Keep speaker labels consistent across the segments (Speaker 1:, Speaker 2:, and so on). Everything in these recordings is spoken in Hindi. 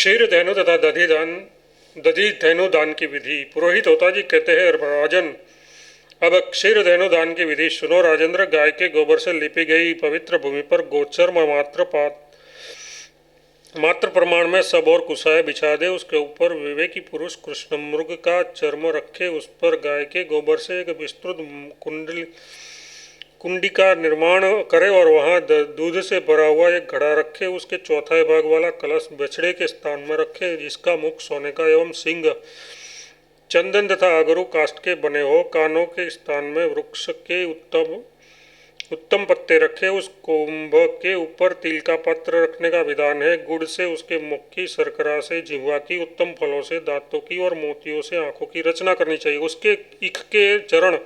Speaker 1: क्षीर धेनु तथा दधी धेनु दान की विधि। पुरोहित होता जी कहते हैं, राजन अब क्षीर धेनु दान की विधि सुनो। राजेंद्र, गाय के गोबर से लिपी गई पवित्र भूमि पर गोचर्म मात्र प्रमाण में सब और कुशाए बिछा दे। उसके ऊपर विवेकी पुरुष कृष्ण मृग का चर्म रखे। उस पर गाय के गोबर से एक विस्तृत कुंडी का निर्माण करे और वहां दूध से भरा हुआ एक घड़ा रखे। उसके चौथाई भाग वाला कलश बछड़े के स्थान में रखे, जिसका मुख सोने का एवं सिंह चंदन तथा अगरू काष्ठ के बने हो। कानों के स्थान में वृक्ष के उत्तम पत्ते रखे। उस कुंभ के ऊपर तिल का पत्र रखने का विधान है। गुड़ से, उसके मुख की, शर्करा से, जिह्वा की, उत्तम फलों से, दांतों की और मोतियों से आंखों की रचना करनी चाहिए। उसके इख के चरण,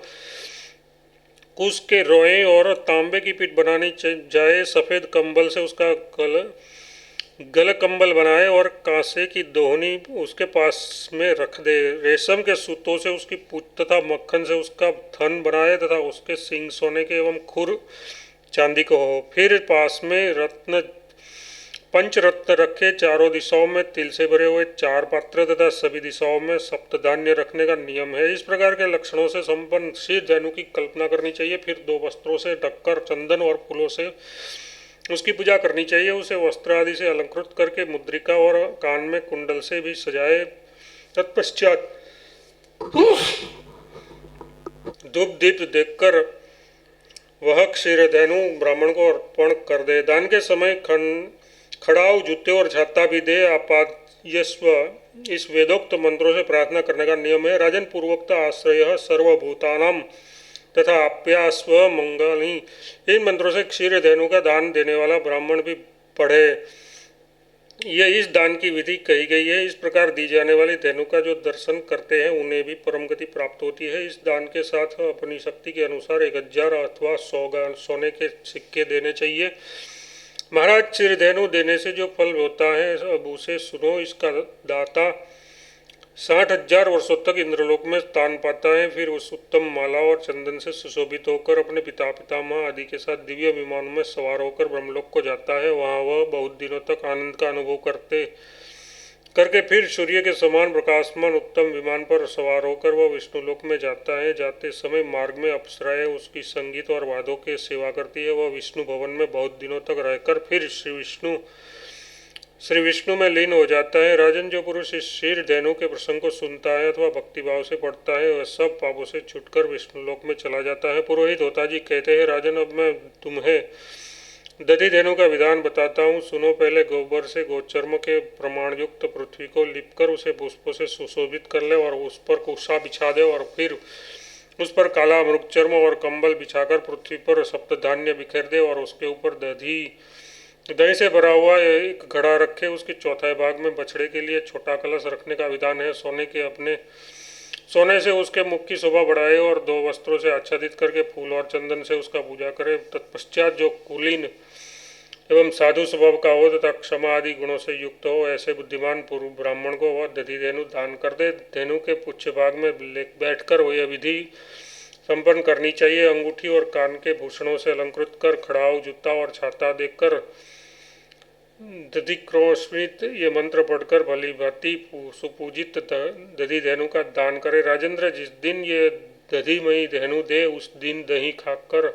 Speaker 1: कुश के रोए और तांबे की पीठ बनानी जाए। सफ़ेद कंबल से उसका गल कंबल बनाए और कांसे की दोहनी उसके पास में रख दे। रेशम के सूतों से उसकी पूंछ तथा मक्खन से उसका थन बनाए तथा उसके सींग सोने के एवं खुर चांदी को हो। फिर पास में पंच रत्न रखे। चारों दिशाओं में तिल से भरे हुए 4 पात्र तथा सभी दिशाओं में सप्तधान्य रखने का नियम है। इस प्रकार के लक्षणों से संपन्न क्षीर धेनु की कल्पना करनी चाहिए। फिर 2 वस्त्रों से ढककर चंदन और फूलों से उसकी पूजा करनी चाहिए। उसे वस्त्र आदि से अलंकृत करके मुद्रिका और कान में कुंडल से भी सजाए। तत्पश्चात धूप दीप देखकर वह क्षीर धेनु ब्राह्मण को अर्पण कर दे। दान के समय खड़ाऊ, जूते और छाता भी दे। आपाद्यस्व, इस वेदोक्त मंत्रों से प्रार्थना करने का नियम है। राजन, पूर्वोक्त आश्रय सर्वभूतानाम तथा आप्यास्व मंगली, इन मंत्रों से क्षीर धेनु का दान देने वाला ब्राह्मण भी पढ़े। ये इस दान की विधि कही गई है। इस प्रकार दी जाने वाली धेनु का जो दर्शन करते हैं उन्हें भी परम गति प्राप्त होती है। इस दान के साथ अपनी शक्ति के अनुसार 1000 अथवा 100 सोने के सिक्के देने चाहिए। महाराज, क्षीर धेनु देने से जो फल होता है अब उसे सुनो। इसका दाता 60,000 वर्षों तक इंद्रलोक में स्थान पाता है। फिर उस उत्तम माला और चंदन से सुशोभित होकर अपने पिता पितामह आदि के साथ दिव्य विमानों में सवार होकर ब्रह्मलोक को जाता है। वहाँ वह बहुत दिनों तक आनंद का अनुभव करके फिर सूर्य के समान प्रकाशमान उत्तम विमान पर सवार होकर वह विष्णुलोक में जाता है। जाते समय मार्ग में अप्सराएं उसकी संगीत और वाद्यों की सेवा करती है। वह विष्णु भवन में बहुत दिनों तक रहकर फिर श्री विष्णु में लीन हो जाता है। राजन, जो पुरुष इस क्षीर धेनु के प्रसंग को सुनता है अथवा भक्तिभाव से पढ़ता है वह सब पापों से छूटकर विष्णुलोक में चला जाता है। पुरोहित होता जी कहते हैं, राजन, अब मैं तुम्हें दधी धेनु का विधान बताता हूँ, सुनो। पहले गोबर से गोचर्म के प्रमाण युक्त पृथ्वी को लिपकर उसे पुष्पों से सुशोभित कर ले और उस पर कुशा बिछा दे और फिर उस पर काला मृगचर्म और कंबल बिछाकर पृथ्वी पर सप्तधान्य बिखेर दे और उसके ऊपर दही से भरा हुआ एक घड़ा रखे। उसके चौथाई भाग में बछड़े के लिए छोटा कलश रखने का विधान है। सोने से उसके मुख की शोभा बढ़ाए और 2 वस्त्रों से आच्छादित करके फूल और चंदन से उसका पूजा करे। तत्पश्चात जो कुलीन एवं साधु स्वभाव का हो तथा क्षमा आदि गुणों से युक्त हो, ऐसे बुद्धिमान पूर्व ब्राह्मण को वह दधी धेनु दान कर दे। धेनु के पुच्छ भाग में बैठकर वह विधि संपन्न करनी चाहिए। अंगूठी और कान के भूषणों से अलंकृत कर खड़ाऊ, जूता और छाता देकर दधिक्रोस्मित ये मंत्र पढ़कर भली भांति सुपूजित दधी धेनु का दान करे। राजेंद्र, जिस दिन ये दधीमयी धेनु दे उस दिन दही खाकर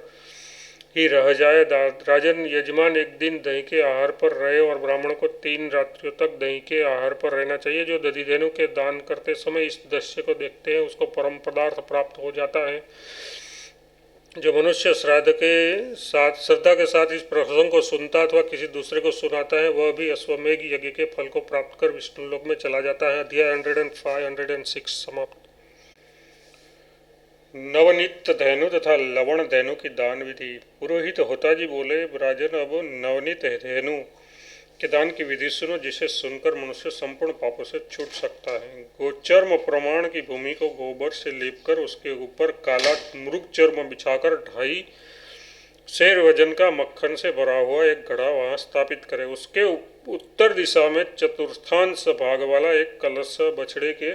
Speaker 1: ही रह जाए। राजन, यजमान एक दिन दही के आहार पर रहे और ब्राह्मण को 3 रात्रियों तक दही के आहार पर रहना चाहिए। जो दधी धेनु के दान करते समय इस दृश्य को देखते हैं उसको परम पदार्थ प्राप्त हो जाता है। जो मनुष्य श्राद्ध के साथ श्रद्धा के साथ इस प्रसंग को सुनता अथवा किसी दूसरे को सुनाता है वह भी अश्वमेघ यज्ञ के फल को प्राप्त कर विष्णुलोक में चला जाता है। अध्याय 105-106 समाप्त। नवनीत धेनु तथा लवण धेनु की दान विधि। पुरोहित होता जी बोले, राजन, अब नवनीत धेनु के दान की विधि सुनो, जिसे सुनकर मनुष्य संपूर्ण पापों से छूट सकता है। गोचर्म प्रमाण की भूमि को गोबर से लेपकर उसके ऊपर काला मृग चर्म बिछाकर 2.5 सेर वजन का मक्खन से भरा हुआ एक घड़ा वहां स्थापित करे। उसके उत्तर दिशा में चतुर्थांश भाग वाला एक कलश बछड़े के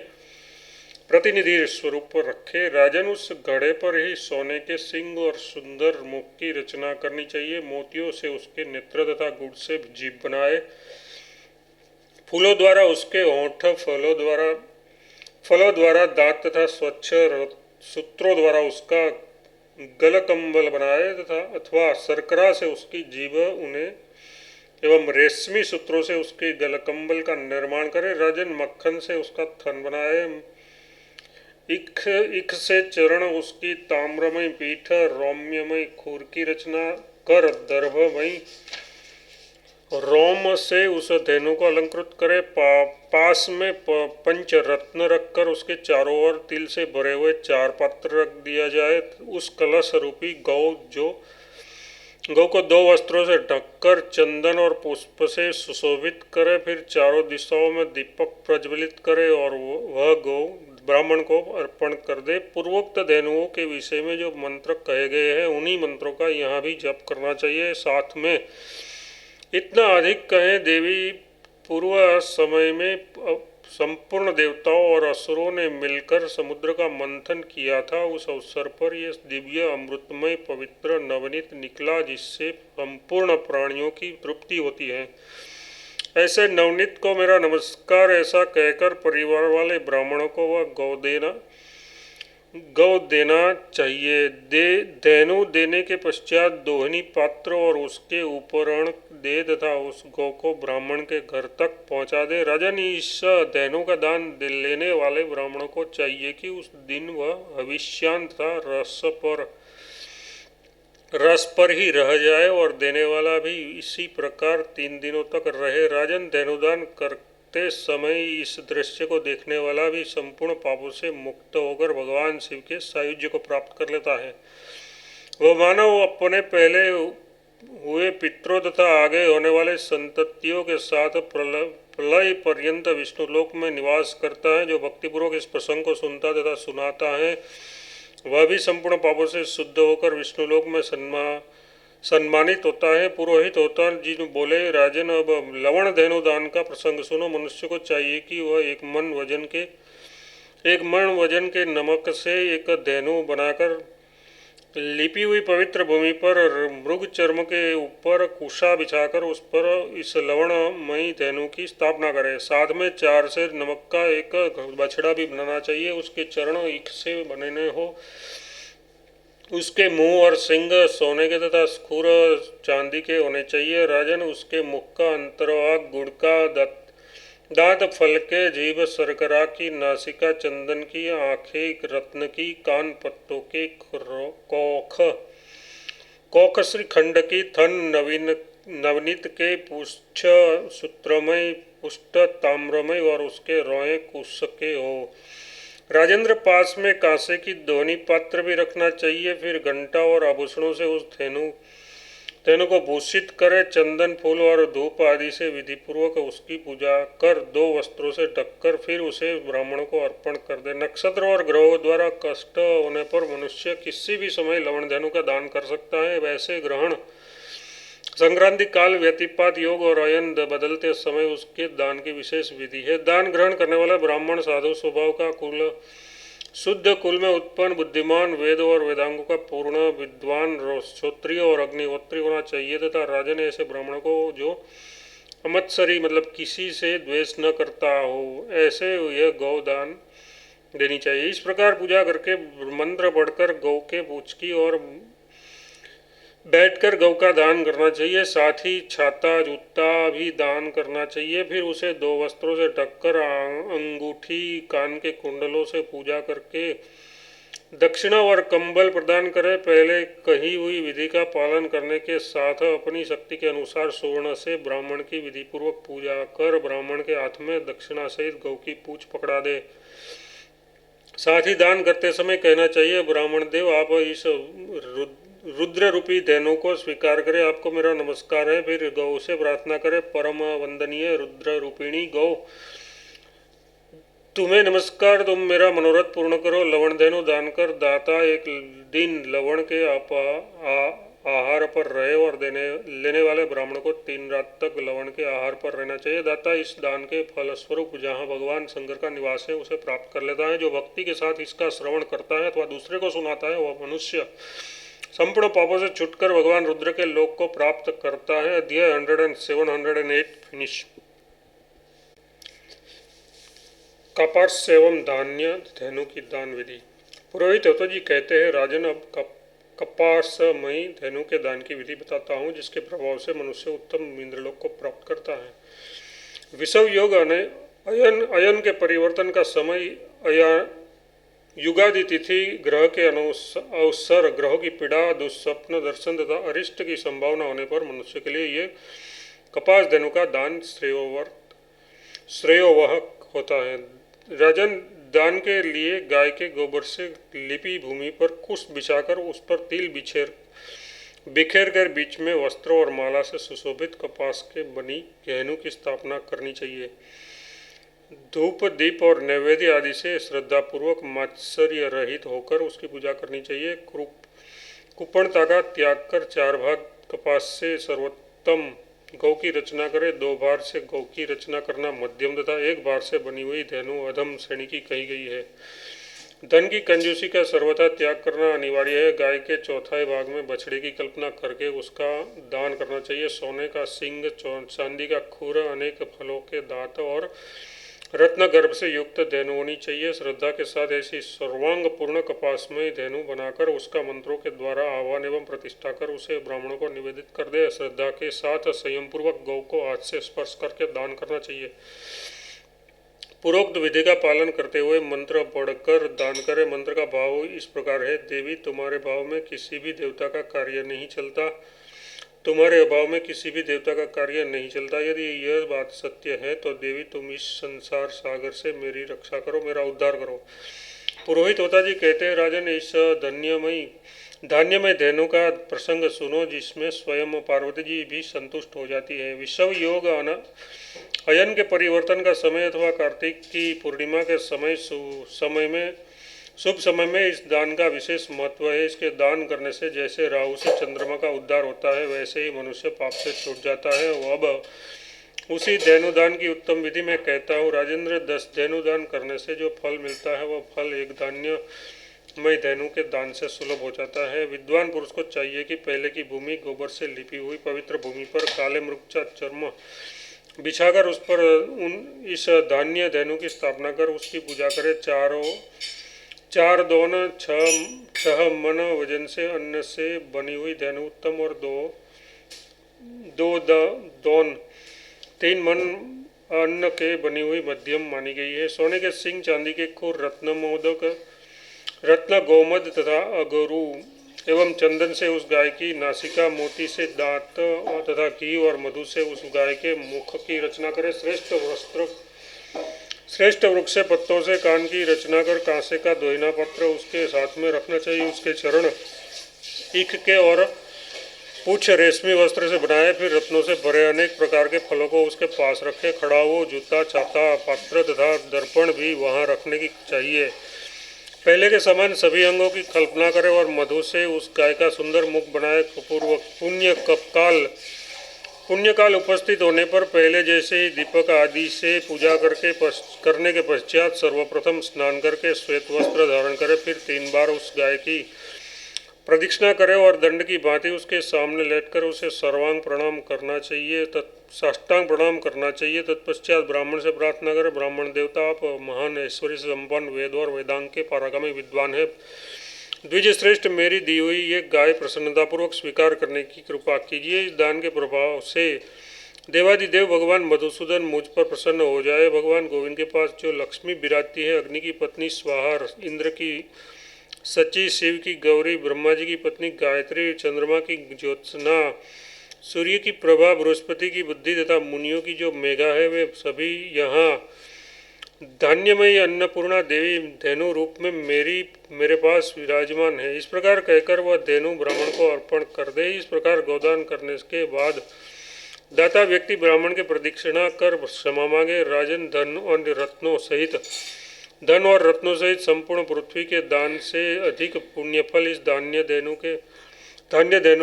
Speaker 1: प्रतिनिधि स्वरूप रखे। राजन, उस घड़े पर ही सोने के सिंह और सुंदर मुख की रचना करनी चाहिए। मोतियों से उसके नेत्र तथा गुड़ से जीभ बनाए। फूलों द्वारा उसके होंठ, फलों द्वारा दांत तथा स्वच्छ सूत्रों द्वारा उसका गलकंबल बनाए तथा अथवा शर्करा से उसकी जीभ उन्हें एवं रेशमी सूत्रों से उसके गलकंबल का निर्माण करे। राजन मक्खन से उसका थन बनाए, इख से चरण, उसकी ताम्रमय पीठ, रौम्यमय खूर की रचना कर दर्भमय रोम से उस धेनु को अलंकृत करे। पास में पंच रत्न रखकर उसके चारों ओर तिल से भरे हुए 4 पात्र रख दिया जाए। उस कलश रूपी गौ को 2 वस्त्रों से ढककर चंदन और पुष्प से सुशोभित करे। फिर चारों दिशाओं में दीपक प्रज्वलित करे और वह गौ ब्राह्मण को अर्पण कर दे। पूर्वोक्त धेनुओं के विषय में जो मंत्र कहे गए हैं उन्हीं मंत्रों का यहाँ भी जप करना चाहिए। साथ में इतना अधिक कहें, देवी पूर्व समय में संपूर्ण देवताओं और असुरों ने मिलकर समुद्र का मंथन किया था। उस अवसर पर यह दिव्य अमृतमय पवित्र नवनीत निकला, जिससे संपूर्ण प्राणियों की तृप्ति होती है। ऐसे नवनीत को मेरा नमस्कार। ऐसा कहकर परिवार वाले ब्राह्मणों को वह गौ देना चाहिए। धेनु देने के पश्चात दोहनी पात्र और उसके उपकरण दे तथा उस गौ को ब्राह्मण के घर तक पहुंचा दे। राजन, इस धेनु का दान लेने वाले ब्राह्मणों को चाहिए कि उस दिन वह हविष्यान्न तथा रस पर ही रह जाए और देने वाला भी इसी प्रकार 3 दिनों तक रहे। राजन, धेनुदान करते समय इस दृश्य को देखने वाला भी संपूर्ण पापों से मुक्त होकर भगवान शिव के सायुज्य को प्राप्त कर लेता है। वह मानव अपने पहले हुए पितरों तथा आगे होने वाले संततियों के साथ प्रलय पर्यंत विष्णुलोक में निवास करता है। जो भक्तिपूर्वक इस प्रसंग को सुनता तथा सुनाता है वह भी संपूर्ण पापों से शुद्ध होकर विष्णुलोक में सम्मानित होता है, पुरोहित होता है। जिन बोले, राजन, अब लवण धेनु दान का प्रसंग सुनो। मनुष्य को चाहिए कि वह 1 मन वजन के नमक से एक धेनु बनाकर लिपी हुई पवित्र भूमि पर मृग चर्म के ऊपर कुशा बिछाकर उस पर इस लवणमयी धेनु की स्थापना करे। साथ में 4 सेर नमक का एक बछड़ा भी बनाना चाहिए। उसके चरण ईख से बने हो। उसके मुंह और सिंग सोने के तथा स्खुर चांदी के होने चाहिए। राजन, उसके मुख का अंतर्भाग गुड़ का, दांत फल के, जीभ शर्करा की, नासिका चंदन की, आंखें रत्न की, कान पत्तों के, कोख श्रीखंड की, थन नवनीत के, पुच्छ सूत्रमय, पुष्ट ताम्रमय और उसके रोए कुश के हो। राजेंद्र, पास में कांसे की दोहनी पात्र भी रखना चाहिए। फिर घंटा और आभूषणों से उस धेनु को भूषित करे। चंदन, फूल और धूप आदि से विधिपूर्वक उसकी पूजा कर 2 वस्त्रों से ढककर फिर उसे ब्राह्मणों को अर्पण कर दे। नक्षत्र और ग्रहों द्वारा कष्ट होने पर मनुष्य किसी भी समय लवण धेनु का दान कर सकता है। वैसे ग्रहण, संक्रांति काल, व्यतिपात योग और अयन बदलते समय उसके दान की विशेष विधि है। दान ग्रहण करने वाला ब्राह्मण साधु स्वभाव का, शुद्ध कुल में उत्पन्न, बुद्धिमान, वेद और वेदांगों का पूर्ण विद्वान, श्रोत्रिय और अग्निहोत्री होना चाहिए तथा राजन, ऐसे ब्राह्मण को जो अमत्सरी मतलब किसी से द्वेष न करता हो, ऐसे यह गौ दान देनी चाहिए। इस प्रकार पूजा करके मंत्र पढ़कर गौ के पूछ की और बैठकर गौ का दान करना चाहिए। साथ ही छाता, जूता भी दान करना चाहिए। फिर उसे 2 वस्त्रों से ढककर अंगूठी, कान के कुंडलों से पूजा करके दक्षिणा और कंबल प्रदान करें। पहले कही हुई विधि का पालन करने के साथ अपनी शक्ति के अनुसार सुवर्ण से ब्राह्मण की विधि पूर्वक पूजा कर ब्राह्मण के हाथ में दक्षिणा सहित गौ की पूंछ पकड़ा दे। साथ ही दान करते समय कहना चाहिए, ब्राह्मण देव, आप इस रुद्र रूपी धेनु को स्वीकार करें, आपको मेरा नमस्कार है। फिर गौ से प्रार्थना करें, परम वंदनीय रुद्र रूपिणी गौ, तुम्हें नमस्कार, तुम मेरा मनोरथ पूर्ण करो। लवण धेनु दान कर दाता एक दिन लवण के आहार पर रहे और लेने वाले ब्राह्मण को 3 रात तक लवण के आहार पर रहना चाहिए। दाता इस दान के फलस्वरूप जहाँ भगवान शंकर का निवास है उसे प्राप्त कर लेता है। जो भक्ति के साथ इसका श्रवण करता है अथवा दूसरे को सुनाता है वह मनुष्य संपूर्ण पापों से छुटकर भगवान रुद्र के लोक को प्राप्त करता है। अध्याय 107 108 फिनिश। कपास एवं धान्य धेनु की दान विधि। पुरोहित होतो जी कहते हैं, राजन अब कपासमयी धेनु के दान की विधि बताता हूँ, जिसके प्रभाव से मनुष्य उत्तम इंद्रलोक को प्राप्त करता है। विषव योग अयन अयन के परिवर्तन का समय, अया युगादि तिथि, ग्रह के अवसर, ग्रहों की पीड़ा, दुस्वप्न दर्शन तथा अरिष्ट की संभावना होने पर मनुष्य के लिए ये कपास धेनु का दान श्रेयोवह होता है। राजन, दान के लिए गाय के गोबर से लिपी भूमि पर कुश बिछाकर उस पर तिल बिखेर कर बीच में वस्त्र और माला से सुशोभित कपास के बनी धेनु की स्थापना करनी चाहिए। धूप, दीप और नैवेद्य आदि से श्रद्धापूर्वक मात्सर्य रहित होकर उसकी पूजा करनी चाहिए। कुपणता का त्याग कर 4 भाग कपास से सर्वोत्तम गौ की रचना करे। 2 भार से गौ की रचना करना मध्यम तथा 1 भार से बनी हुई धेनु अधम श्रेणी की कही गई है। धन की कंजूसी का सर्वथा त्याग करना अनिवार्य है। गाय के चौथाई भाग में बछड़े की कल्पना करके उसका दान करना चाहिए। सोने का सिंग, चांदी का खूर, अनेक फलों के दांत और रत्न गर्भ से युक्त धेनु होनी चाहिए। श्रद्धा के साथ ऐसी सर्वांग पूर्ण कपासमय धेनु बनाकर उसका मंत्रों के द्वारा आह्वान एवं प्रतिष्ठा कर उसे ब्राह्मणों को निवेदित कर दे। श्रद्धा के साथ संयम पूर्वक गौ को हाथ से स्पर्श करके दान करना चाहिए। पूर्वोक्त विधि का पालन करते हुए मंत्र पढ़कर दान करें। मंत्र का भाव इस प्रकार है, देवी तुम्हारे भाव में किसी भी देवता का कार्य नहीं चलता, तुम्हारे अभाव में किसी भी देवता का कार्य नहीं चलता। यदि यह बात सत्य है तो देवी तुम इस संसार सागर से मेरी रक्षा करो, मेरा उद्धार करो। पुरोहित होता जी कहते हैं, राजन इस धान्यमय धेनु का प्रसंग सुनो, जिसमें स्वयं पार्वती जी भी संतुष्ट हो जाती है। विषव योग अयन के परिवर्तन का समय अथवा कार्तिक की पूर्णिमा के शुभ समय में इस दान का विशेष महत्व है। इसके दान करने से जैसे राहु से चंद्रमा का उद्धार होता है, वैसे ही मनुष्य पाप से छूट जाता है। अब उसी धेनु दान की उत्तम विधि मैं कहता हूँ। राजेंद्र, 10 धेनु दान करने से जो फल मिलता है वह फल एक धान्यमय धेनु के दान से सुलभ हो जाता है। विद्वान पुरुष को चाहिए कि पहले की भूमि गोबर से लिपी हुई पवित्र भूमि पर काले मृग चर्म बिछाकर उस पर इस धान्य धेनु की स्थापना कर उसकी पूजा करे। 4 दोन 6 मन वजन से अन्न से बनी हुई धेनु उत्तम और 2 दोन 3 मन अन्न के बनी हुई मध्यम मानी गई है। सोने के सिंग, चांदी के खूर, रत्न गोमद तथा अगरू एवं चंदन से उस गाय की नासिका, मोती से दांत तथा घी और मधु से उस गाय के मुख की रचना करें। श्रेष्ठ वृक्ष से पत्तों से कान की रचना कर कांसे का दोहिना पत्र उसके साथ में रखना चाहिए। उसके चरण ईख के और पूछ रेशमी वस्त्र से बनाए, फिर रत्नों से भरे अनेक प्रकार के फलों को उसके पास रखे। खड़ाऊ, जूता, छाता, पात्र तथा दर्पण भी वहाँ रखने की चाहिए। पहले के समान सभी अंगों की कल्पना करें और मधु से उस गाय का सुंदर मुख बनाए। पूर्वक पुण्यकाल उपस्थित होने पर पहले जैसे ही दीपक आदि से पूजा करने के पश्चात सर्वप्रथम स्नान करके श्वेत वस्त्र धारण करें। फिर 3 बार उस गाय की प्रदक्षिणा करें और दंड की भांति उसके सामने लेटकर उसे साष्टांग प्रणाम करना चाहिए। तत्पश्चात ब्राह्मण से प्रार्थना करें, ब्राह्मण देवता, आप महान ऐश्वर्य से संपन्न वेद और वेदांग के पारंगम विद्वान है। द्विज श्रेष्ठ, मेरी दी हुई ये गाय प्रसन्नतापूर्वक स्वीकार करने की कृपा कीजिए। इस दान के प्रभाव से देवादिदेव भगवान मधुसूदन मुझ पर प्रसन्न हो जाए। भगवान गोविंद के पास जो लक्ष्मी विराजती है, अग्नि की पत्नी स्वाहा, इंद्र की सची, शिव की गौरी, ब्रह्मा जी की पत्नी गायत्री, चंद्रमा की ज्योत्सना, सूर्य की प्रभा, बृहस्पति की बुद्धि तथा मुनियों की जो मेघा है, वे सभी यहाँ धान्यमयी अन्नपूर्णा देवी धेनु रूप में मेरे पास विराजमान है। इस प्रकार कहकर वह धेनु ब्राह्मण को अर्पण कर दे। इस प्रकार गोदान करने के बाद दाता व्यक्ति ब्राह्मण के प्रदक्षिणा कर क्षमा मांगे। राजन, धन और रत्नों सहित संपूर्ण पृथ्वी के दान से अधिक पुण्यफल इस धान्य धेनु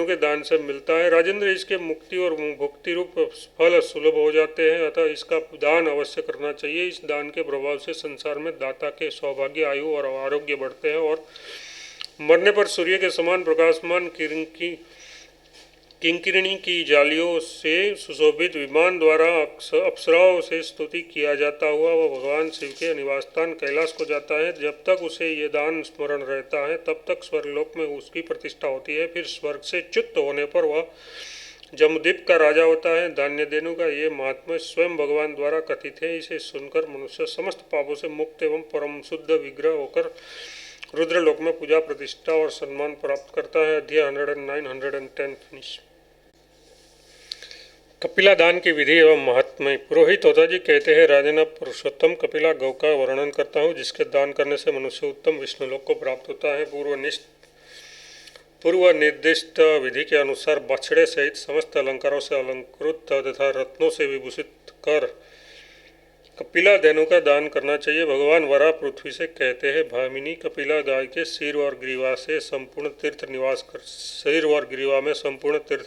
Speaker 1: के दान से मिलता है। राजेंद्र, इसके मुक्ति और भुक्ति रूप फल सुलभ हो जाते हैं, अतः इसका दान अवश्य करना चाहिए। इस दान के प्रभाव से संसार में दाता के सौभाग्य, आयु और आरोग्य बढ़ते हैं और मरने पर सूर्य के समान प्रकाशमान किंकिणी की जालियों से सुशोभित विमान द्वारा अप्सराओं से स्तुति किया जाता हुआ वह भगवान शिव के निवास स्थान कैलाश को जाता है। जब तक उसे ये दान स्मरण रहता है तब तक स्वर्गलोक में उसकी प्रतिष्ठा होती है। फिर स्वर्ग से च्युत होने पर वह जमदीप का राजा होता है। धान्य देनु का ये महात्मा स्वयं भगवान द्वारा कथित है। इसे सुनकर मनुष्य समस्त पापों से मुक्त एवं परम शुद्ध विग्रह होकर रुद्रलोक में पूजा प्रतिष्ठा और सम्मान प्राप्त करता है। अध्याय 109-110 फिनिश। कपिला दान की विधि एवं महात्म्य। पुरोहित होता जी कहते हैं, राजन अब पुरुषोत्तम कपिला गौ का वर्णन करता हूँ जिसके दान करने से मनुष्य उत्तम विष्णुलोक को प्राप्त होता है। पूर्व निर्दिष्ट विधि के अनुसार बछड़े सहित समस्त अलंकारों से अलंकृत तथा रत्नों से विभूषित कर कपिला धेनु का दान करना चाहिए। भगवान वराह पृथ्वी से कहते हैं, भामिनी कपिला गाय के सिर और ग्रीवा में संपूर्ण तीर्थ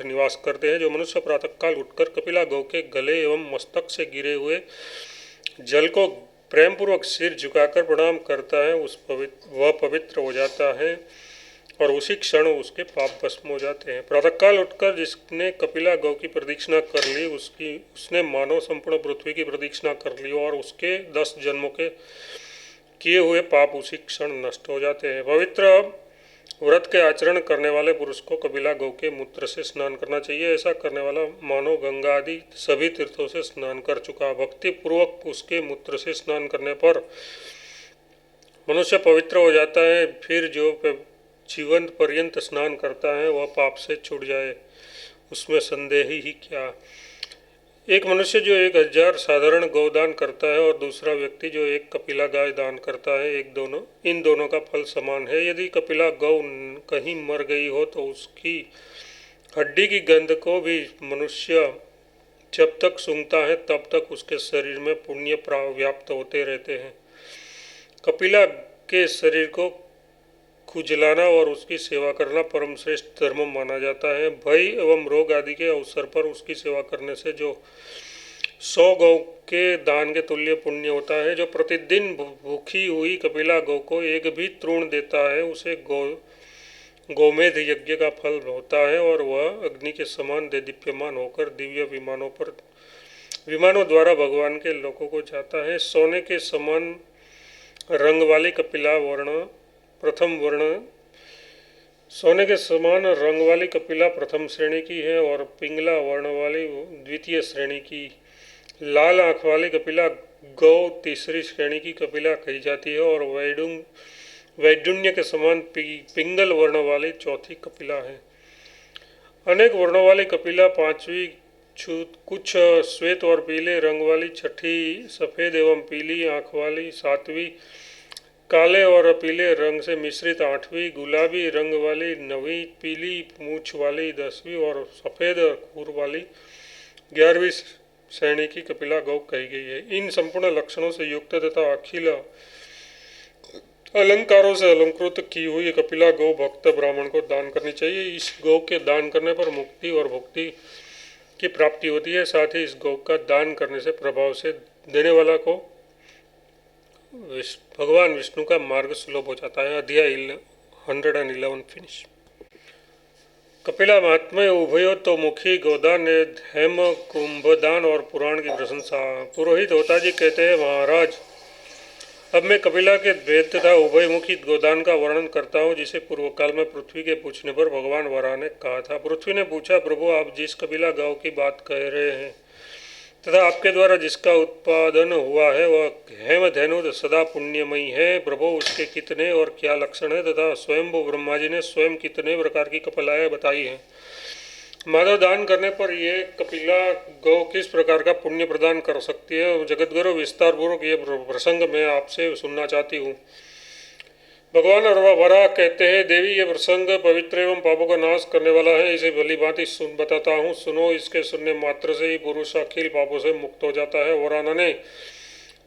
Speaker 1: निवास करते हैं। जो मनुष्य प्रातःकाल उठकर कपिला गौ के गले एवं मस्तक से गिरे हुए जल को प्रेमपूर्वक सिर झुकाकर प्रणाम करता है वह पवित्र हो जाता है और उसी क्षण उसके पाप भस्म हो जाते हैं। प्रातःकाल उठकर जिसने कपिला गौ की प्रदक्षिणा कर ली उसने मानव संपूर्ण पृथ्वी की प्रदक्षिणा कर ली और उसके 10 जन्मों के किए हुए पाप उसी क्षण नष्ट हो जाते हैं। पवित्र व्रत के आचरण करने वाले पुरुष को कपिला गौ के मूत्र से स्नान करना चाहिए। ऐसा करने वाला मानव गंगा आदि सभी तीर्थों से स्नान कर चुका। भक्ति पूर्वक उसके मूत्र से स्नान करने पर मनुष्य पवित्र हो जाता है। फिर जो जीवन पर्यंत स्नान करता है वह पाप से छूट जाए, उसमें संदेह ही क्या। एक मनुष्य जो 1000 साधारण गौदान करता है और दूसरा व्यक्ति जो 1 कपिला गाय दान करता है, इन दोनों का फल समान है। यदि कपिला गौ कहीं मर गई हो तो उसकी हड्डी की गंध को भी मनुष्य जब तक सूंघता है तब तक उसके शरीर में पुण्य व्याप्त होते रहते हैं। कपिला के शरीर को खुजलाना और उसकी सेवा करना परम श्रेष्ठ धर्म माना जाता है। भय एवं रोग आदि के अवसर पर उसकी सेवा करने से जो 100 गौ के दान के तुल्य पुण्य होता है। जो प्रतिदिन भूखी हुई कपिला गौ को एक भी तृण देता है उसे गोमेध यज्ञ का फल होता है और वह अग्नि के समान दीप्यमान होकर दिव्य विमानों द्वारा भगवान के लोकों को जाता है। सोने के समान रंग वाली कपिला प्रथम श्रेणी की है और पिंगला वर्ण वाली द्वितीय श्रेणी की। लाल आँख वाली कपिला गौ तीसरी श्रेणी की कपिला कही जाती है और वैडुण्य के समान पिंगल वर्ण वाली चौथी कपिला है। अनेक वर्णों वाली कपिला पांचवी, कुछ श्वेत और पीले रंग वाली छठी, सफ़ेद एवं पीली आँख वाली सातवीं, काले और पीले रंग से मिश्रित आठवीं, गुलाबी रंग वाली नवीं, पीली मूछ वाली 10वीं और सफ़ेद खूर वाली 11वीं श्रेणी की कपिला गौ कही गई है। इन संपूर्ण लक्षणों से युक्त तथा अखिल अलंकारों से अलंकृत की हुई कपिला गौ भक्त ब्राह्मण को दान करनी चाहिए। इस गौ के दान करने पर मुक्ति और भुक्ति की प्राप्ति होती है। साथ ही इस गौ का दान करने से प्रभाव से देने वाला को भगवान विष्णु का मार्ग सुलभ हो जाता है। अध्याय 111 फिनिश। कपिला महात्म्य। उभयो तो मुखी गोदान, हेम कुंभदान और पुराण की प्रशंसा। पुरोहित होता जी कहते हैं, महाराज अब मैं कपिला के भेद तथा उभयमुखी गोदान का वर्णन करता हूँ जिसे पूर्व काल में पृथ्वी के पूछने पर भगवान वराह ने कहा था। पृथ्वी ने पूछा, प्रभु आप जिस कपिला गौ की बात कह रहे हैं तथा आपके द्वारा जिसका उत्पादन हुआ है वह हेमधेनु सदा पुण्यमयी है। प्रभु उसके कितने और क्या लक्षण है तथा स्वयंभू ब्रह्मा जी ने स्वयं कितने प्रकार की कपिलाएं बताई हैं। माधव दान करने पर यह कपिला गौ किस प्रकार का पुण्य प्रदान कर सकती है। जगतगुरु विस्तार पूर्वक ये प्रसंग मैं आपसे सुनना चाहती हूँ। भगवान वराह कहते हैं, देवी ये प्रसंग पवित्र एवं पापों का नाश करने वाला है। इसे भली भांति बताता हूँ, सुनो। इसके सुनने मात्र से ही पुरुष अखिल पापों से मुक्त हो जाता है। वराह ने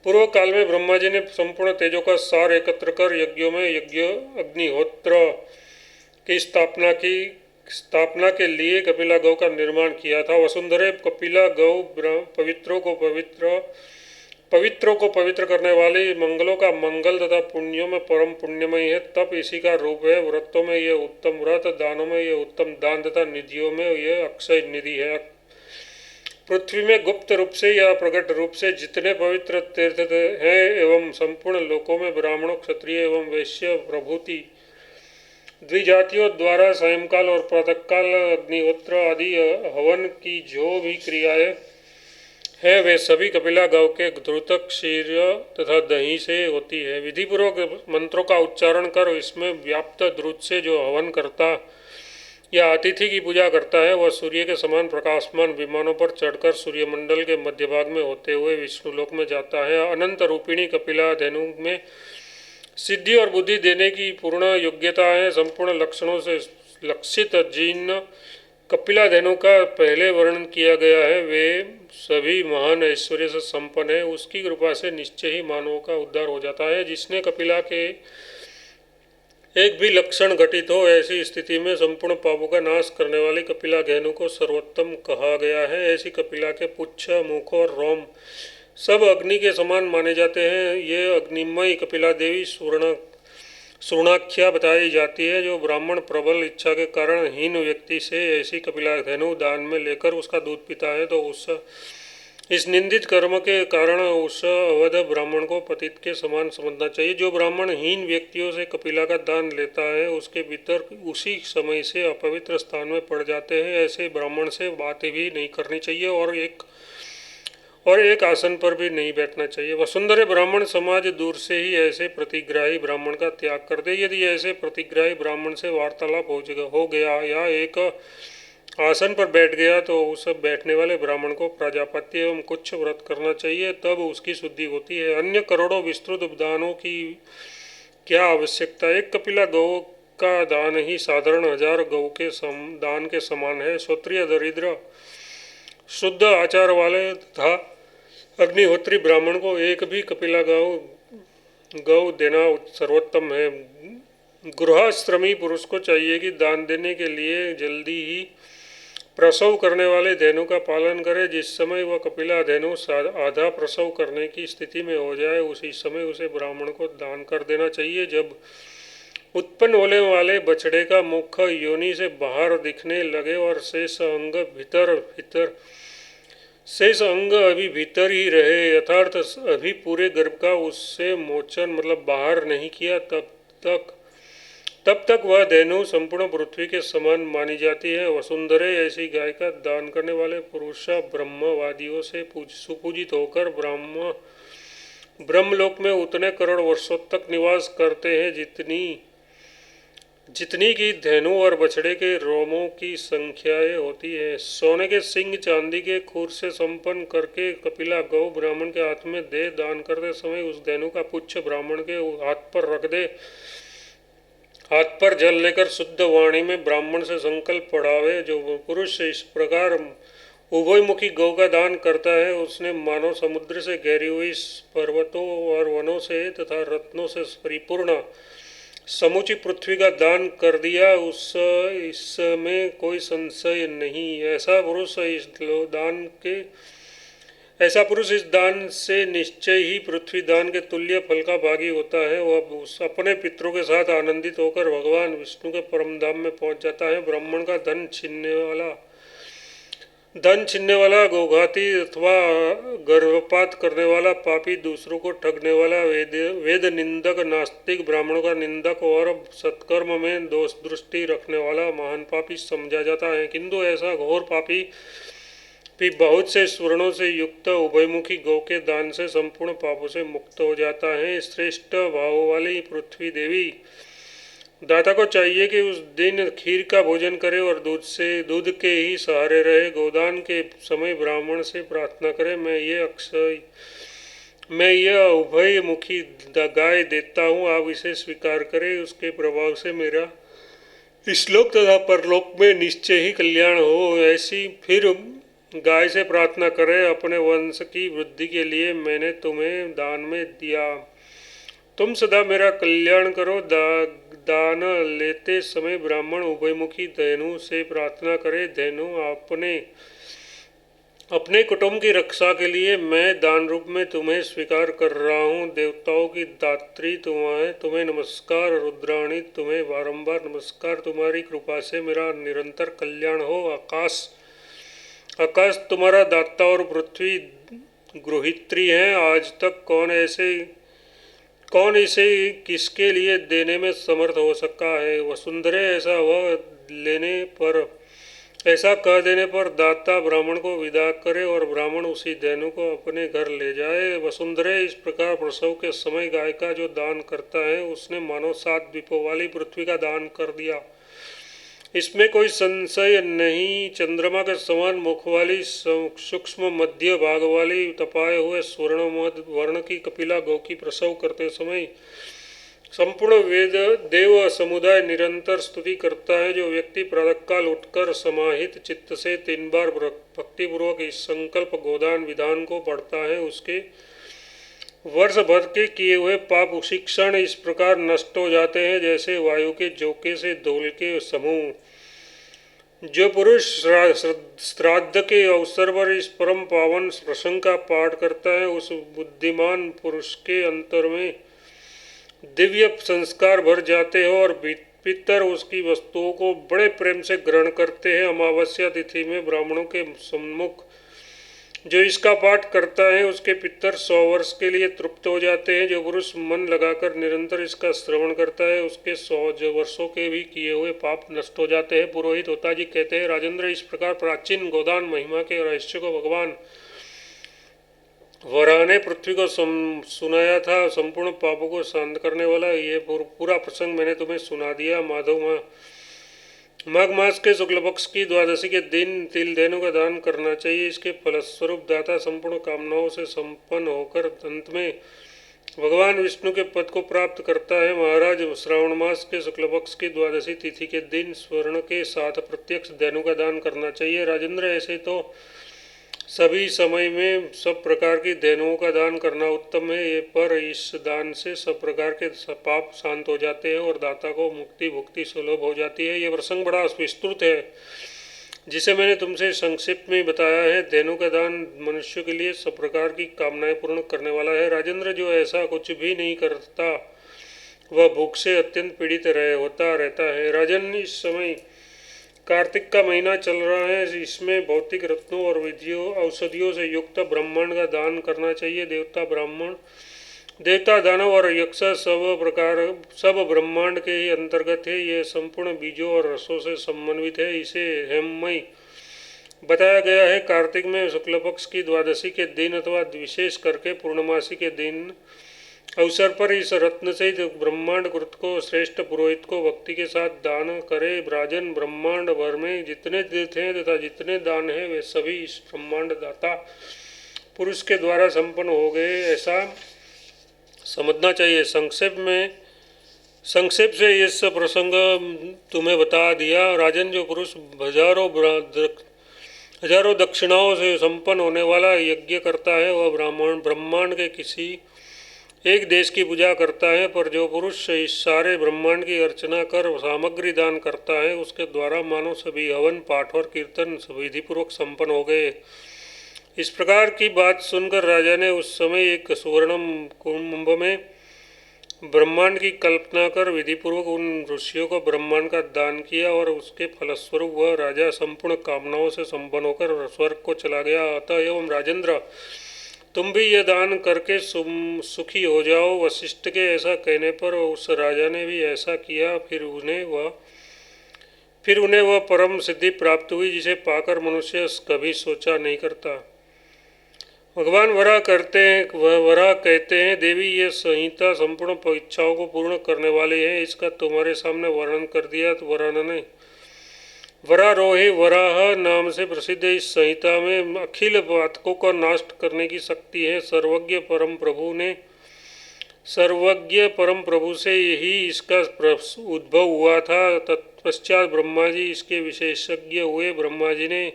Speaker 1: पूर्व काल में ब्रह्मा जी ने संपूर्ण तेजों का सार एकत्र कर यज्ञों में यज्ञ अग्निहोत्र की स्थापना के लिए कपिला गौ का निर्माण किया था। वसुंधरे कपिला गौ पवित्रों को पवित्र पवित्रों को पवित्र करने वाली, मंगलों का मंगल तथा पुण्यों में परम पुण्यमयी है। तप इसी का रूप है। व्रतों में यह उत्तम व्रत, दानों में यह उत्तम दान तथा निधियों में यह अक्षय निधि है। पृथ्वी में गुप्त रूप से या प्रकट रूप से जितने पवित्र तीर्थ हैं एवं संपूर्ण लोकों में ब्राह्मणों, क्षत्रिय एवं वैश्य प्रभृति द्विजातियों द्वारा सायंकाल और प्रातःकाल अग्निहोत्र आदि हवन की जो भी क्रियाएं है वे सभी कपिला गौ के द्रुतक, क्षीर तथा दही से होती है। विधिपूर्वक मंत्रों का उच्चारण कर इसमें व्याप्त द्रुत से जो हवन करता या अतिथि की पूजा करता है वह सूर्य के समान प्रकाशमान विमानों पर चढ़कर सूर्यमंडल के मध्य भाग में होते हुए विष्णुलोक में जाता है। अनंत रूपिणी कपिला धेनु में सिद्धि और बुद्धि देने की पूर्ण योग्यता है। संपूर्ण लक्षणों से लक्षित जिन कपिला धेनु का पहले वर्णन किया गया है वे सभी महान ऐश्वर्य से संपन्न है। उसकी कृपा से निश्चय ही मानवों का उद्धार हो जाता है। जिसने कपिला के एक भी लक्षण घटित हो ऐसी स्थिति में संपूर्ण पापों का नाश करने वाली कपिला धेनु को सर्वोत्तम कहा गया है। ऐसी कपिला के पुच्छ, मुख और रोम सब अग्नि के समान माने जाते हैं। ये अग्निमय कपिला देवी सुवर्णाख्या बताई जाती है। जो ब्राह्मण प्रबल इच्छा के कारण हीन व्यक्ति से ऐसी कपिला धेनु दान में लेकर उसका दूध पीता है तो इस निंदित कर्म के कारण उस अवध ब्राह्मण को पतित के समान समझना चाहिए। जो ब्राह्मण हीन व्यक्तियों से कपिला का दान लेता है उसके भीतर उसी समय से अपवित्र स्थान में पड़ जाते हैं। ऐसे ब्राह्मण से बातें भी नहीं करनी चाहिए और एक आसन पर भी नहीं बैठना चाहिए। वसुंधरे ब्राह्मण समाज दूर से ही ऐसे प्रतिग्राही ब्राह्मण का त्याग कर दे। यदि ऐसे प्रतिग्राही ब्राह्मण से वार्तालाप हो गया या एक आसन पर बैठ गया तो उस बैठने वाले ब्राह्मण को प्रजापत्य एवं कुछ व्रत करना चाहिए, तब उसकी शुद्धि होती है। अन्य करोड़ों विस्तृत दानों की क्या आवश्यकता। एक कपिला गौ का दान ही साधारण 1000 गौ के दान के समान है। क्षत्रिय, दरिद्र, शुद्ध आचार वाले तथा अग्निहोत्री ब्राह्मण को एक भी कपिला गौ देना सर्वोत्तम है। गृहश्रमी पुरुष को चाहिए कि दान देने के लिए जल्दी ही प्रसव करने वाले धेनु का पालन करे। जिस समय वह कपिला धेनु आधा प्रसव करने की स्थिति में हो जाए उसी समय उसे ब्राह्मण को दान कर देना चाहिए। जब उत्पन्न होने वाले बछड़े का मुख योनि से बाहर दिखने लगे और शेष अंग अभी भीतर ही रहे यथार्थ अभी पूरे गर्भ का उससे मोचन मतलब बाहर नहीं किया तब तक वह धेनु संपूर्ण पृथ्वी के समान मानी जाती है। वसुंधरे ऐसी गाय का दान करने वाले पुरुष ब्रह्मवादियों से सुपूजित होकर ब्रह्मलोक में उतने करोड़ वर्षों तक निवास करते हैं जितनी की धेनु और बछड़े के रोमों की संख्याएं होती है। सोने के सिंह चांदी के खूर से संपन्न करके कपिला गौ ब्राह्मण के हाथ में दे। दान करते समय उस धेनु का पुच्छ ब्राह्मण के हाथ पर रख दे। हाथ पर जल लेकर शुद्ध वाणी में ब्राह्मण से संकल्प पढ़ावे। जो पुरुष इस प्रकार उभयमुखी गौ का दान करता है उसने मानव समुद्र से घेरी हुई पर्वतों और वनों से तथा रत्नों से परिपूर्ण समूची पृथ्वी का दान कर दिया। इसमें कोई संशय नहीं। ऐसा पुरुष इस दान से निश्चय ही पृथ्वी दान के तुल्य फल का भागी होता है। वह अपने पितरों के साथ आनंदित होकर भगवान विष्णु के परम धाम में पहुंच जाता है। ब्राह्मण का धन छीनने वाला गोघाती अथवा गर्भपात करने वाला पापी, दूसरों को ठगने वाला वेद निंदक, नास्तिक, ब्राह्मणों का निंदक और सत्कर्म में दोष दृष्टि रखने वाला महान पापी समझा जाता है। किंतु ऐसा घोर पापी भी बहुत से स्वर्णों से युक्त उभयमुखी गौ के दान से संपूर्ण पापों से मुक्त हो जाता है। श्रेष्ठ भाव वाली पृथ्वी देवी दाता को चाहिए कि उस दिन खीर का भोजन करे और दूध के ही सहारे रहे। गोदान के समय ब्राह्मण से प्रार्थना करे, मैं यह उभयमुखी गाय देता हूँ, आप इसे स्वीकार करें। उसके प्रभाव से मेरा इस-लोक तथा परलोक में निश्चय ही कल्याण हो। ऐसी फिर गाय से प्रार्थना करे, अपने वंश की वृद्धि के लिए मैंने तुम्हें दान में दिया, तुम सदा मेरा कल्याण करो। दान लेते समय ब्राह्मण उभयमुखी धेनु से प्रार्थना करे, धेनु अपने अपने कुटुंब की रक्षा के लिए मैं दान रूप में तुम्हें स्वीकार कर रहा हूँ। देवताओं की दात्री तुम्हें नमस्कार। रुद्राणी तुम्हें बारंबार नमस्कार। तुम्हारी कृपा से मेरा निरंतर कल्याण हो। आकाश आकाश तुम्हारा दाता और पृथ्वी गृहित्री है। आज तक कौन इसे किसके लिए देने में समर्थ हो सका है। वसुंधरे ऐसा कह देने पर दाता ब्राह्मण को विदा करे और ब्राह्मण उसी धेनु को अपने घर ले जाए। वसुंधरे, इस प्रकार प्रसव के समय गाय का जो दान करता है उसने मानो 7 द्वीपों वाली पृथ्वी का दान कर दिया। इसमें कोई संशय नहीं। चंद्रमा के समान मुख वाली सूक्ष्म मध्य भाग वाली तपाए हुए स्वर्ण वर्ण की कपिला गौ की प्रसव करते समय संपूर्ण वेद देव समुदाय निरंतर स्तुति करता है। जो व्यक्ति प्रातःकाल उठकर समाहित चित्त से 3 बार भक्तिपूर्वक इस संकल्प गोदान विधान को पढ़ता है उसके वर्ष भर के किए हुए पाप उसी क्षण इस प्रकार नष्ट हो जाते हैं जैसे वायु के झोंके से धूल के समूह। जो पुरुष श्राद्ध के अवसर पर इस परम पावन प्रसंग का पाठ करता है उस बुद्धिमान पुरुष के अंतर में दिव्य संस्कार भर जाते हैं और पितर उसकी वस्तुओं को बड़े प्रेम से ग्रहण करते हैं। अमावस्या तिथि में ब्राह्मणों के सम्मुख जो इसका पाठ करता है उसके पितर 100 वर्ष के लिए तृप्त हो जाते हैं। जो पुरुष मन लगाकर निरंतर इसका श्रवण करता है उसके 100 वर्षों के भी किए हुए पाप नष्ट हो जाते हैं। पुरोहित होता जी कहते हैं, राजेंद्र, इस प्रकार प्राचीन गोदान महिमा के रहस्य को भगवान वराह ने पृथ्वी को सुनाया था। संपूर्ण पापों को शांत करने वाला ये पूरा प्रसंग मैंने तुम्हें सुना दिया। माघ मास के शुक्ल पक्ष की द्वादशी के दिन तिल धेनु का दान करना चाहिए। इसके फलस्वरूप दाता संपूर्ण कामनाओं से संपन्न होकर अंत में भगवान विष्णु के पद को प्राप्त करता है। महाराज, श्रावण मास के शुक्ल पक्ष की द्वादशी तिथि के दिन स्वर्ण के साथ प्रत्यक्ष धेनु का दान करना चाहिए। राजेंद्र, ऐसे तो सभी समय में सब प्रकार की धेनुओं का दान करना उत्तम है, पर इस दान से सब प्रकार के पाप शांत हो जाते हैं और दाता को मुक्ति भुक्ति सुलभ हो जाती है। यह प्रसंग बड़ा विस्तृत है जिसे मैंने तुमसे संक्षिप्त में बताया है। धेनु का दान मनुष्य के लिए सब प्रकार की कामनाएं पूर्ण करने वाला है। राजेंद्र, जो ऐसा कुछ भी नहीं करता वह भूख से अत्यंत पीड़ित होता रहता है। राजन, इस समय कार्तिक का महीना चल रहा है। इसमें भौतिक रत्नों और विधियों औषधियों से युक्त ब्रह्मांड का दान करना चाहिए। देवता दानव और यक्ष सब ब्रह्मांड के ही अंतर्गत है। ये संपूर्ण बीजों और रसों से समन्वित है। इसे हेममय बताया गया है। कार्तिक में शुक्ल पक्ष की द्वादशी के दिन अथवा विशेष करके पूर्णमासी के दिन अवसर पर इस रत्न से ब्रह्मांड कृत को श्रेष्ठ पुरोहित को भक्ति के साथ दान करे। राजन, ब्रह्मांड भर में जितने तीर्थ हैं तथा जितने दान हैं वे सभी इस ब्रह्मांड दाता पुरुष के द्वारा संपन्न हो गए, ऐसा समझना चाहिए। संक्षेप से इस प्रसंग तुम्हें बता दिया। राजन, जो पुरुष हजारों दक्षिणाओं से संपन्न होने वाला यज्ञ करता है वह ब्रह्मांड के किसी एक देश की पूजा करता है, पर जो पुरुष इस सारे ब्रह्मांड की अर्चना कर सामग्री दान करता है उसके द्वारा मानो सभी हवन पाठ और कीर्तन विधिपूर्वक संपन्न हो गए। इस प्रकार की बात सुनकर राजा ने उस समय एक सुवर्ण कुंभ में ब्रह्मांड की कल्पना कर विधिपूर्वक उन ऋषियों को ब्रह्मांड का दान किया और उसके फलस्वरूप वह राजा संपूर्ण कामनाओं से संपन्न होकर स्वर्ग को चला गया। अतः एवं राजेंद्र, तुम भी यह दान करके सुखी हो जाओ। वशिष्ठ के ऐसा कहने पर उस राजा ने भी ऐसा किया। फिर उन्हें वह परम सिद्धि प्राप्त हुई जिसे पाकर मनुष्य कभी सोचा नहीं करता। भगवान वराह कहते हैं, देवी, ये संहिता संपूर्ण इच्छाओं को पूर्ण करने वाली है। इसका तुम्हारे सामने वर्णन कर दिया। तो वराह ने वरारोही वराह नाम से प्रसिद्ध इस संहिता में अखिल पातकों का नाश करने की शक्ति है। सर्वज्ञ परम प्रभु से यही इसका उद्भव हुआ था। तत्पश्चात ब्रह्मा जी इसके विशेषज्ञ हुए। ब्रह्मा जी ने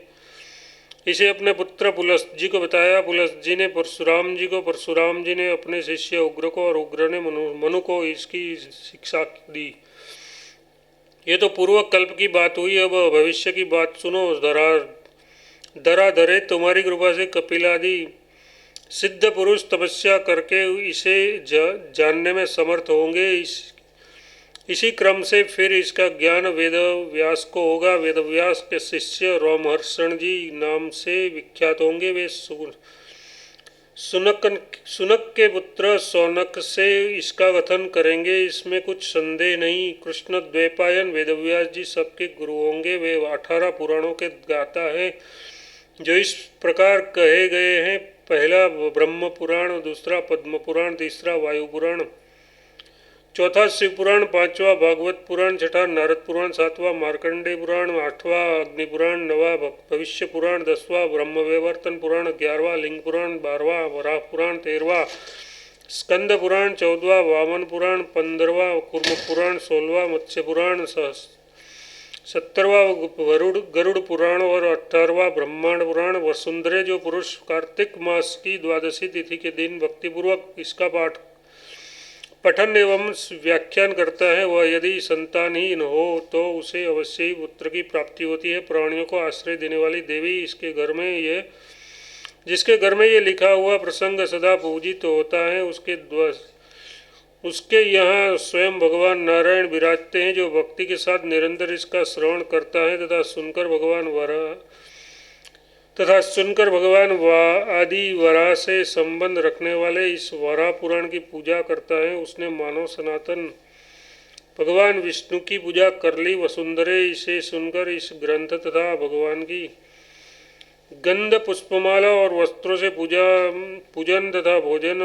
Speaker 1: इसे अपने पुत्र पुलस्त जी को बताया। पुलस्त जी ने परशुराम जी को, परशुराम जी ने अपने शिष्य उग्र को और उग्र ने मनु को इसकी शिक्षा दी। ये तो पूर्व कल्प की बात हुई। अब भविष्य की बात सुनो। धराधरे तुम्हारी कृपा से कपिलादि सिद्ध पुरुष तपस्या करके इसे जानने में समर्थ होंगे। इसी क्रम से फिर इसका ज्ञान वेद व्यास को होगा। वेद व्यास के शिष्य रोमहर्षण जी नाम से विख्यात होंगे। वे सुनक के पुत्र सौनक से इसका कथन करेंगे, इसमें कुछ संदेह नहीं। कृष्ण द्वैपायन वेदव्यास जी सबके गुरु होंगे। वे 18 पुराणों के गाता है जो इस प्रकार कहे गए हैं। पहला ब्रह्म पुराण, दूसरा पद्म पुराण, तीसरा वायु पुराण, चौथा शिव पुराण, पांचवा भागवत पुराण, छठा नारद पुराण, सातवां मार्कंडेय पुराण, आठवां अग्नि पुराण, नवा भविष्य पुराण, 10वां ब्रह्म वैवर्तन पुराण, 11वां लिंग पुराण, 12वां वराह पुराण, 13वां स्कंद पुराण, 14वां वामन पुराण, 15वां कूर्म पुराण, 16वां मत्स्य पुराण, 17वां गरुड़ पुराण और 18वां ब्रह्मांड पुराण। वसुंधरे जो पुरुष कार्तिक मास की द्वादशी तिथि के दिन भक्तिपूर्वक इसका पठन एवं व्याख्यान करता है, वह यदि संतानहीन हो तो उसे अवश्य ही पुत्र की प्राप्ति होती है। प्राणियों को आश्रय देने वाली देवी जिसके घर में ये लिखा हुआ प्रसंग सदा पूजित होता है, उसके यहाँ स्वयं भगवान नारायण विराजते हैं, जो भक्ति के साथ निरंतर इसका श्रवण करता है तथा सुनकर भगवान आदि वराह से संबंध रखने वाले इस वराह पुराण की पूजा करता है, उसने मानव सनातन भगवान विष्णु की पूजा कर ली। वसुंधरे इसे सुनकर इस ग्रंथ तथा भगवान की गंध पुष्पमाला और वस्त्रों से पूजन तथा भोजन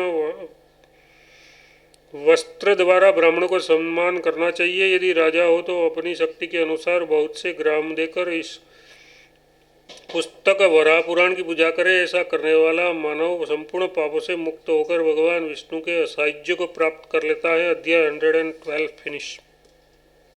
Speaker 1: वस्त्र द्वारा ब्राह्मणों को सम्मान करना चाहिए। यदि राजा हो तो अपनी शक्ति के अनुसार बहुत से ग्राम देकर इस पुस्तक वराह पुराण की पूजा करे। ऐसा करने वाला मानव संपूर्ण पापों से मुक्त होकर भगवान विष्णु के साहित्य को प्राप्त कर लेता है। अध्याय 112 फिनिश।